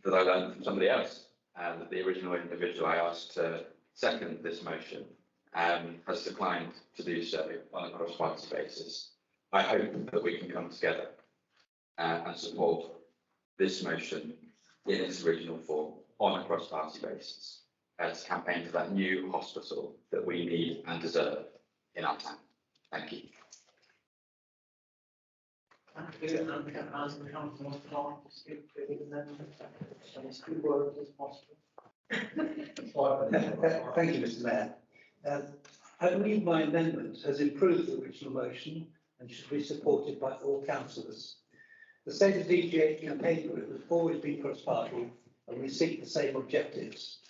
I learned from somebody else that the original individual I asked to second this motion has declined to do so on a cross-party basis. I hope that we can come together and support this motion in its original form on a cross-party basis to campaign for that new hospital that we need and deserve in our town. Thank you. Thank you, and can I ask the councillor to speak to the amendment? And as few words as possible. Thank you, Mr. Mayor. I believe my amendment has improved the original motion and should be supported by all councillors. The Save the DGH campaign group has always been cross-party and we seek the same objectives.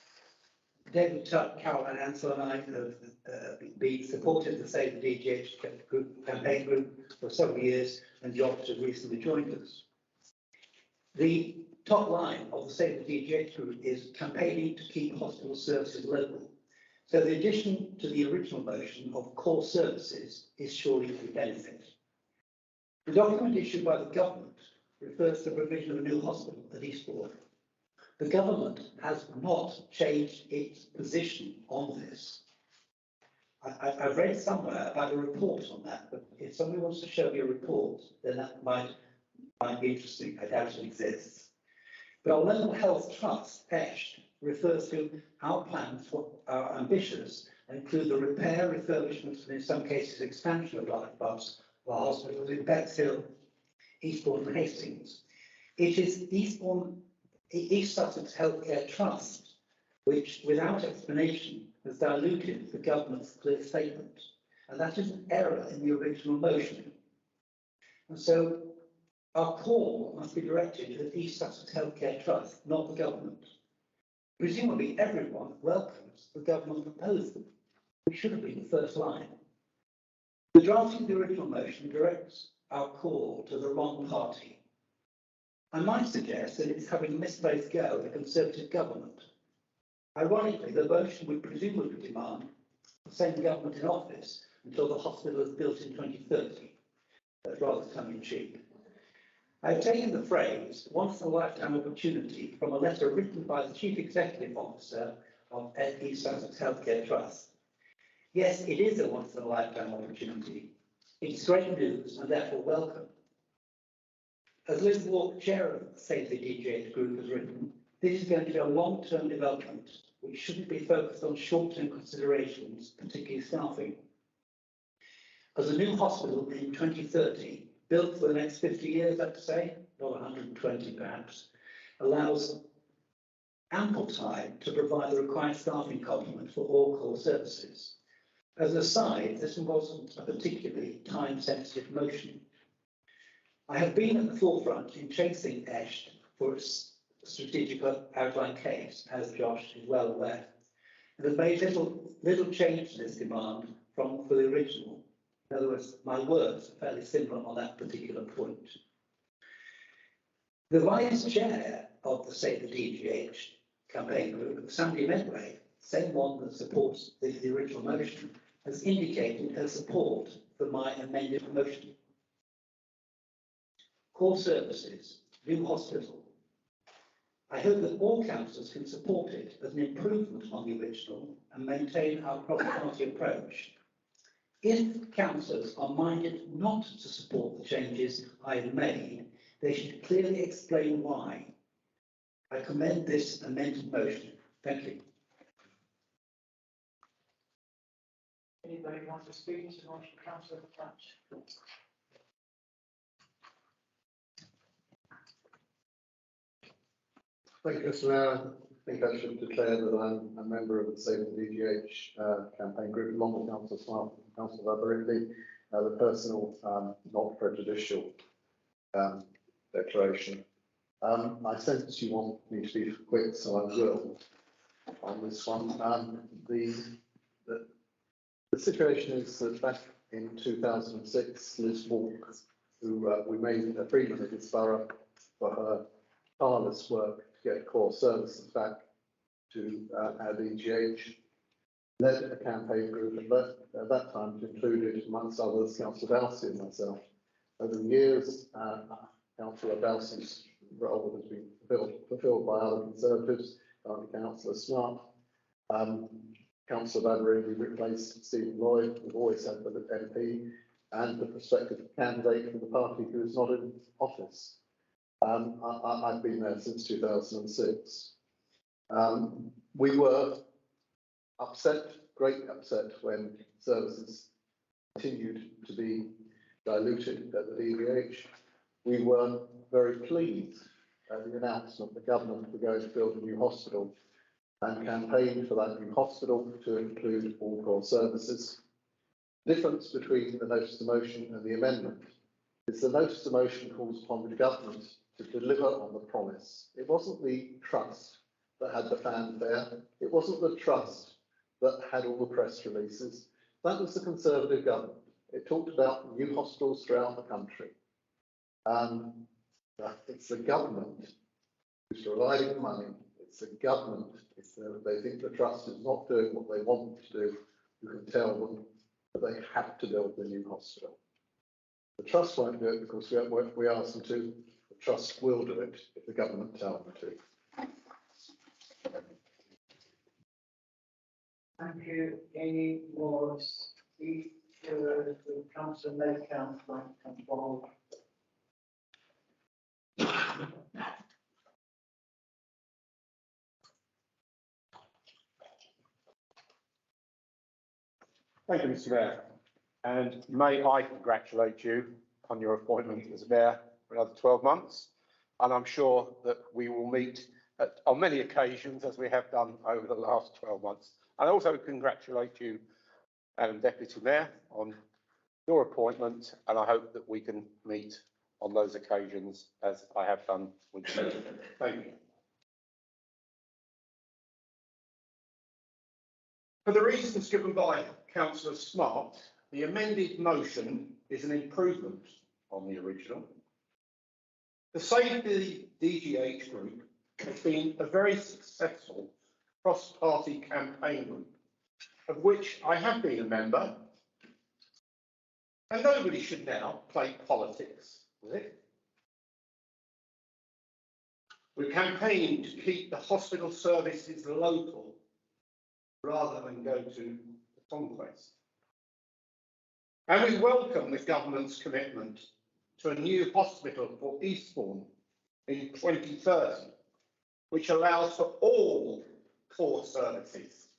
David Tuck, Caroline Ansell and I have been supported the Save the DGH campaign group for several years, and Josh has recently joined us. The top line of the Save the DGH group is campaigning to keep hospital services local. So the addition to the original motion of core services is surely a benefit. The document issued by the government refers to the provision of a new hospital at Eastbourne. The government has not changed its position on this. I've read somewhere about a report on that, but if somebody wants to show me a report, then that might be interesting. I doubt it exists. But our local health trust, ESH, refers to our plans for our ambitious and include the repair, refurbishment, and in some cases expansion of large parts of our hospitals in Bexhill, Eastbourne and Hastings. It is East Sussex Healthcare Trust, which without explanation has diluted the government's clear statement. And that is an error in the original motion. And so our call must be directed to the East Sussex Healthcare Trust, not the government. Presumably everyone welcomes the government proposal, which should have been the first line. The drafting of the original motion directs our call to the wrong party. I might suggest that it's having a misplaced go at the Conservative government. Ironically, the motion would presumably demand the same government in office until the hospital is built in 2030. That's rather tongue-in-cheek. I've taken the phrase once-in-a-lifetime opportunity from a letter written by the Chief Executive Officer of East Sussex Healthcare Trust. Yes, it is a once-in-a-lifetime opportunity. It's great news and therefore welcome. As Liz Walker, chair of Save the DGH group, has written, this is going to be a long-term development which shouldn't be focused on short-term considerations, particularly staffing. As a new hospital in 2030, built for the next 50 years, I'd say, 120 perhaps, allows ample time to provide the required staffing complement for all core services. As an aside, this wasn't a particularly time-sensitive motion. I have been at the forefront in chasing ESH for its strategic outline case, as Josh is well aware, and have made little change to this demand for the original. In other words, my words are fairly similar on that particular point. The vice chair of the Save the DGH campaign group, Sandy Medway, same one that supports the original motion, has indicated her support for my amended motion. Core services, new hospital. I hope that all councillors can support it as an improvement on the original and maintain our cross-party approach. If councillors are minded not to support the changes I have made, they should clearly explain why. I commend this amended motion. Thank you. Anybody want to speak to the motion, councillor Fletch? Thank you, Mr. Mayor. I think I should declare that I'm a member of the Save the DGH campaign group, along with Councillor Smart and Councillor Aberindi. The personal, not prejudicial declaration. I sense you want me to be quick, so I will on this one. The situation is that back in 2006, Liz Walk, who we made a freedman of this borough for her tireless work to get core services back to our DGH, led a campaign group at that time, which included, amongst others, Councillor Dowsey and myself. Over the years, Councillor Dowsey's role has been fulfilled by other Conservatives, currently Councillor Smart. Councillor Aberindi replaced Stephen Lloyd, who've always had the MP, and the prospective candidate for the party who is not in office. I've been there since 2006. We were upset, greatly upset, when services continued to be diluted at the DVH. We were very pleased at the announcement the government were going to build a new hospital and campaigned for that new hospital to include all core services. The difference between the notice of motion and the amendment is the notice of motion calls upon the government to deliver on the promise. It wasn't the trust that had the fanfare. It wasn't the trust that had all the press releases. That was the Conservative government. It talked about new hospitals throughout the country. It's the government who's providing the money. It's the government. They think the trust is not doing what they want to do. You can tell them that they have to build the new hospital. The trust won't do it because we ask them to. The trust will do it if the government tells them to. Thank you. Any more speakers with Councillor Maycount involved? Thank you, Mr. Mayor. And may I congratulate you on your appointment as Mayor for another 12 months. And I'm sure that we will meet on many occasions, as we have done over the last 12 months. And I also congratulate you, Madam Deputy Mayor, on your appointment. And I hope that we can meet on those occasions as I have done with you. Thank you. For the reasons given by Councillor Smart, the amended motion is an improvement on the original. The Save the DGH group has been a very successful cross-party campaign group, of which I have been a member, and nobody should now play politics with it. We campaigned to keep the hospital services local rather than go to the conquest. And we welcome the government's commitment to a new hospital for Eastbourne in 2030, which allows for all core services.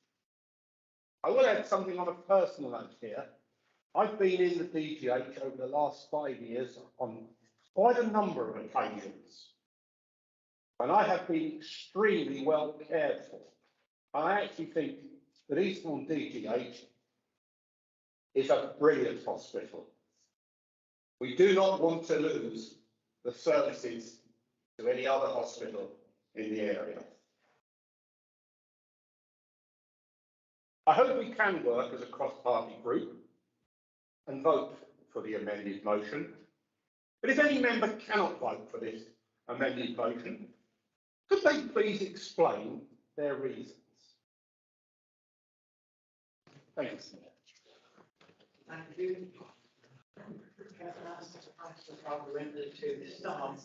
I will add something on a personal note here. I've been in the DGH over the last 5 years on quite a number of occasions, and I have been extremely well cared for. I actually think that Eastbourne DGH is a brilliant hospital. We do not want to lose the services to any other hospital in the area. I hope we can work as a cross-party group and vote for the amended motion. But if any member cannot vote for this amended motion, could they please explain their reasons? Thanks. Thank you. Can I ask Councillor Barber to start?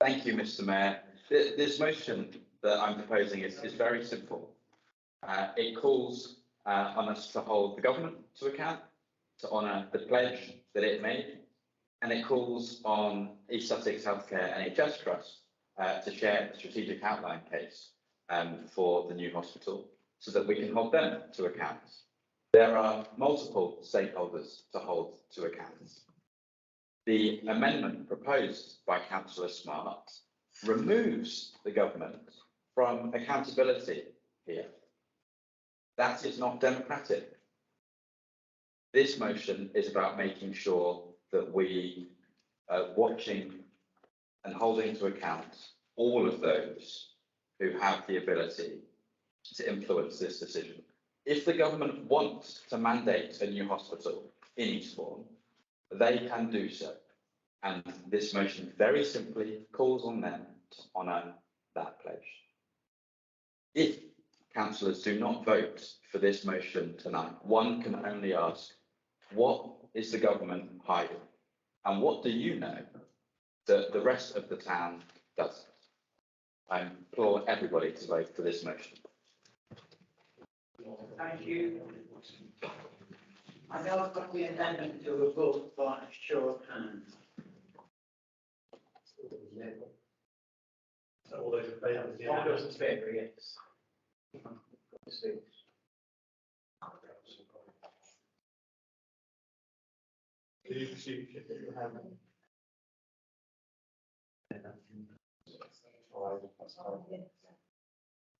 Thank you, Mr. Mayor. This motion that I'm proposing is very simple. It calls on us to hold the government to account, to honour the pledge that it made, and it calls on East Sussex Healthcare NHS Trust to share the strategic outline case for the new hospital so that we can hold them to account. There are multiple stakeholders to hold to account. The amendment proposed by Councillor Smart removes the government from accountability here. That is not democratic. This motion is about making sure that we are watching and holding to account all of those who have the ability to influence this decision. If the government wants to mandate a new hospital in Eastbourne, they can do so. And this motion very simply calls on them to honour that pledge. If councillors do not vote for this motion tonight, one can only ask, what is the government hiding? And what do you know that the rest of the town doesn't? I implore everybody to vote for this motion. Thank you. I now put the amendment to a vote by a show of hands. All those in favour of the All those amendment? in favour, yes.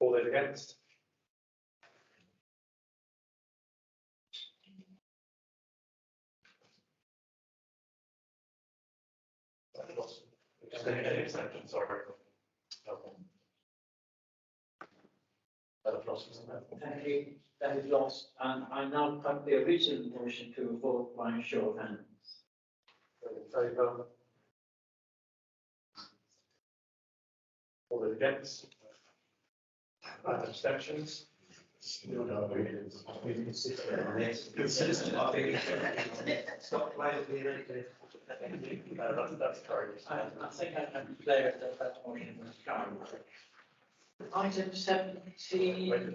All those against? Any exception, sorry. Thank you. That is lost. And I now put the original motion to a vote by a show of hands. In favour? All those against? Abstentions? Consistent, I think. Stop playing with the elected. That's correct. I think I can declare that that motion was carried. Item 17.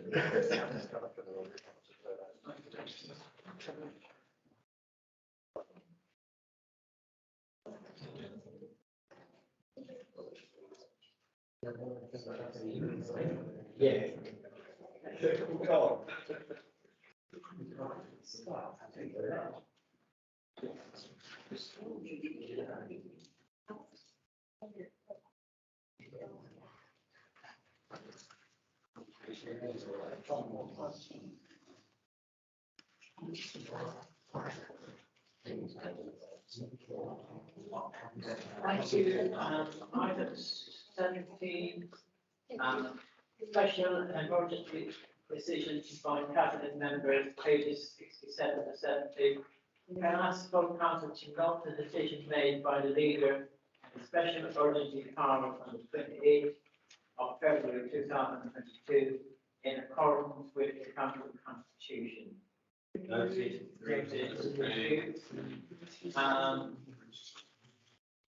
Yeah. Thank you. Item 17. Special emergency decisions by cabinet members, pages 67 to 70. Can I ask full council to note the decision made by the leader in special emergency power on the 28th of February 2022 in accordance with the council constitution.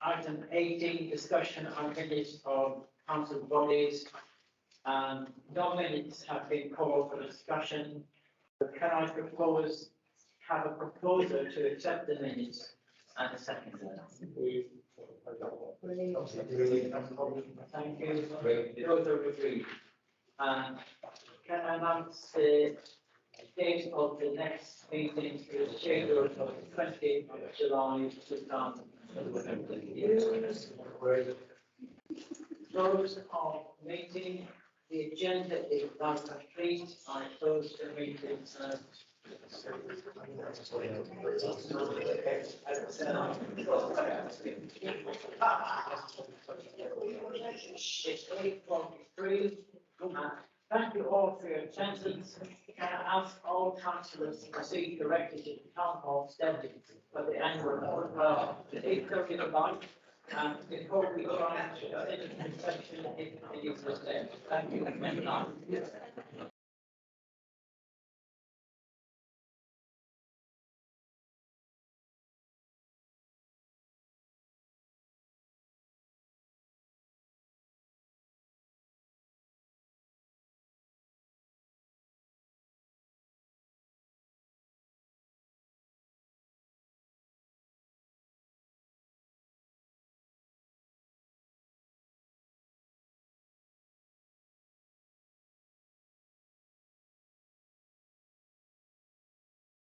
Item 18, discussion on minutes of council bodies. No minutes have been called for discussion, but can I have a proposer to accept the minutes and a second? Thank you. Those are agreed. Can can I announce the date of the next meeting to the schedule of the 20th of July 2020. Close of meeting, the agenda is now complete. I close the meeting. It's 8:43. Thank you all for your attendance. Can I ask all councillors to proceed directly to the town hall steadily for the annual report of the 8:30 of life? And before we go on to the section, if it is there. Thank you.